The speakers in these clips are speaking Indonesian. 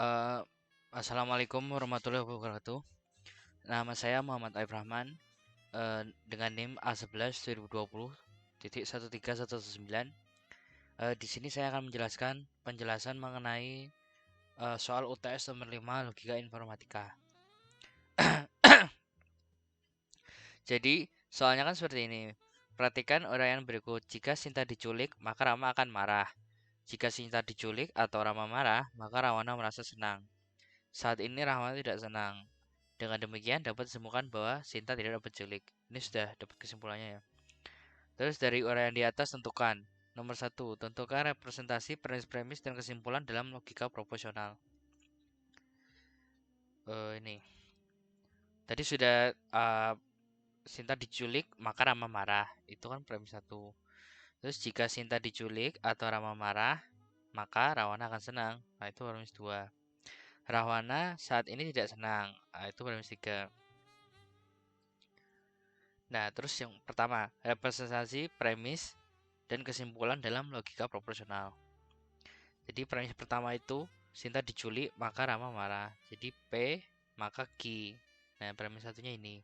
Eh, Assalamualaikum warahmatullahi wabarakatuh. Nama saya Muhammad Aib Rahman, dengan NIM A11 2020.13119. Di sini saya akan menjelaskan penjelasan mengenai soal UTS nomor 5 Logika Informatika. Jadi, soalnya kan seperti ini. Perhatikan uraian berikut. Jika Sinta diculik, maka Rama akan marah. Jika Sinta diculik atau Rama marah, maka Rawana merasa senang. Saat ini Rahma tidak senang. Dengan demikian dapat ditemukan bahwa Sinta tidak dapat culik. Ini sudah dapat kesimpulannya ya. Terus dari uraian di atas tentukan. Nomor 1, tentukan representasi premis-premis dan kesimpulan dalam logika proporsional. Ini. Tadi sudah Sinta diculik maka Rama marah. Itu kan premis 1. Terus jika Sinta diculik atau Rama marah, maka Rawana akan senang. Nah, itu premis 2. Rahwana saat ini tidak senang. Nah, itu premis 3. Nah, terus yang pertama, representasi premis dan kesimpulan dalam logika proporsional. Jadi premis pertama itu Sinta diculik maka Rama marah. Jadi P maka Q. Nah, premis satunya ini.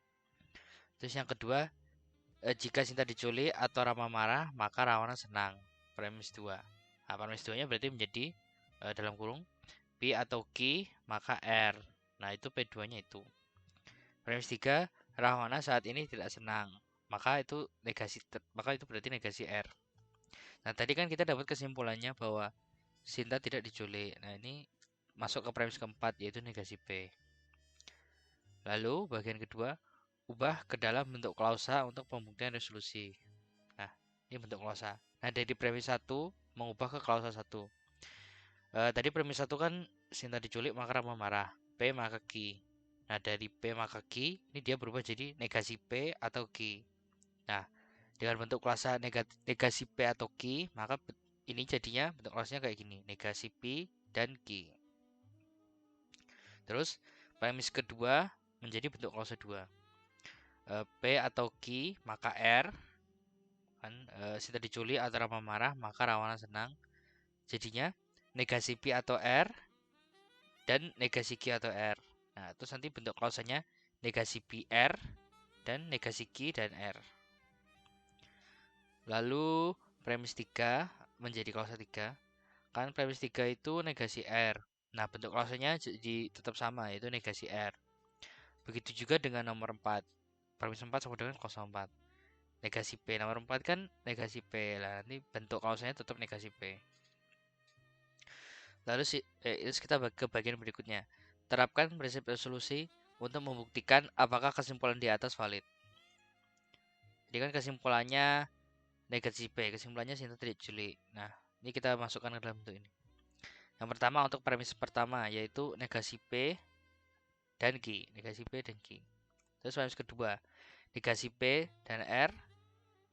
Terus yang kedua, jika Sinta diculik atau Rama marah maka Rawana senang. Premis 2. Nah, premis 2-nya berarti menjadi dalam kurung P atau Q maka R. Nah, itu P2-nya itu. Premis 3, Rahwana saat ini tidak senang. Maka itu berarti negasi R. Nah, tadi kan kita dapat kesimpulannya bahwa Sinta tidak diculik. Nah, ini masuk ke premis keempat yaitu negasi P. Lalu bagian kedua, ubah ke dalam bentuk klausa untuk pembuktian resolusi. Nah, ini bentuk klausa. Nah, dari premis 1 mengubah ke klausa 1. Tadi premis 1 kan Sinta diculik maka Rama marah. P maka Q. Nah, dari P maka Q, ini dia berubah jadi negasi P atau Q. Nah, dengan bentuk klausa negasi P atau Q, maka ini jadinya bentuk klausanya kayak gini, negasi P dan Q. Terus, premis kedua menjadi bentuk klausa 2. P atau Q, maka R. Kan, Sinta diculik atau Rama marah, maka Rawana senang. Jadinya, negasi P atau R dan negasi Q atau R. Nah, terus nanti bentuk klausanya negasi PR dan negasi Q dan R. Lalu premis 3 menjadi klausa 3. Kan premis 3 itu negasi R. Nah, bentuk klausanya jadi tetap sama yaitu negasi R. Begitu juga dengan nomor 4. Premis 4 sama dengan klausa 4. Negasi P nomor 4 kan negasi P. Lah, nanti bentuk klausanya tetap negasi P. Lalu terus kita ke bagian berikutnya. Terapkan prinsip resolusi untuk membuktikan apakah kesimpulan di atas valid. Jadi kan kesimpulannya negasi P, kesimpulannya Sinta tidak diculik. Nah, ini kita masukkan ke dalam bentuk ini. Yang pertama untuk premis pertama yaitu negasi P dan Q, negasi P dan Q. Terus premis kedua, negasi P dan R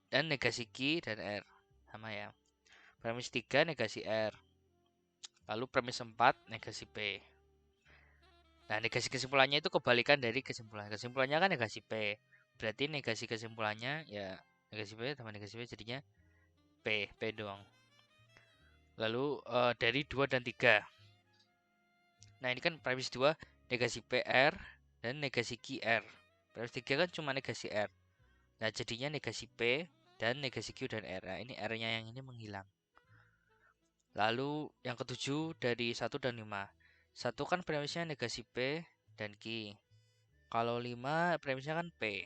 dan negasi Q dan R. Sama ya. Premis 3 negasi R. Lalu premis 4 negasi P. Nah, negasi kesimpulannya itu kebalikan dari kesimpulan. Kesimpulannya kan negasi P. Berarti negasi kesimpulannya ya negasi P tambah negasi P jadinya P doang. Lalu dari 2 dan 3. Nah, ini kan premis 2 negasi PR dan negasi QR. Premis 3 kan cuma negasi R. Nah, jadinya negasi P dan negasi Q dan R. Nah, ini R-nya yang ini menghilang. Lalu yang ketujuh dari 1 dan 5. 1 kan premisnya negasi P dan Q. Kalau 5 premisnya kan P.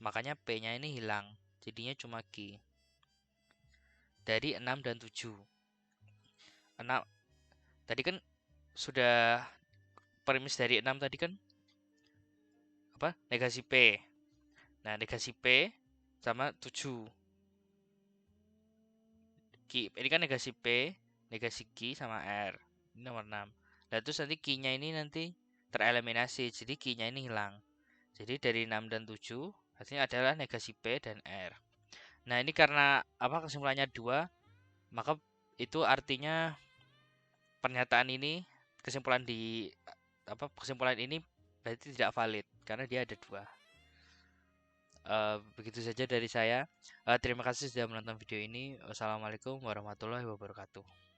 Makanya P-nya ini hilang. Jadinya cuma Q. Dari 6 dan 7. 6 tadi kan sudah premis dari 6 tadi kan apa? Negasi P. Nah, negasi P sama 7. Ini kan negasi P, negasi Q sama R. Ini nomor 6. Nah, terus nanti Q-nya ini nanti tereliminasi. Jadi Q-nya ini hilang. Jadi dari 6 dan 7 hasilnya adalah negasi P dan R. Nah, ini karena apa kesimpulannya 2, maka itu artinya pernyataan ini kesimpulan ini berarti tidak valid karena dia ada 2. Begitu saja dari saya. Terima kasih sudah menonton video ini. Wassalamualaikum warahmatullahi wabarakatuh.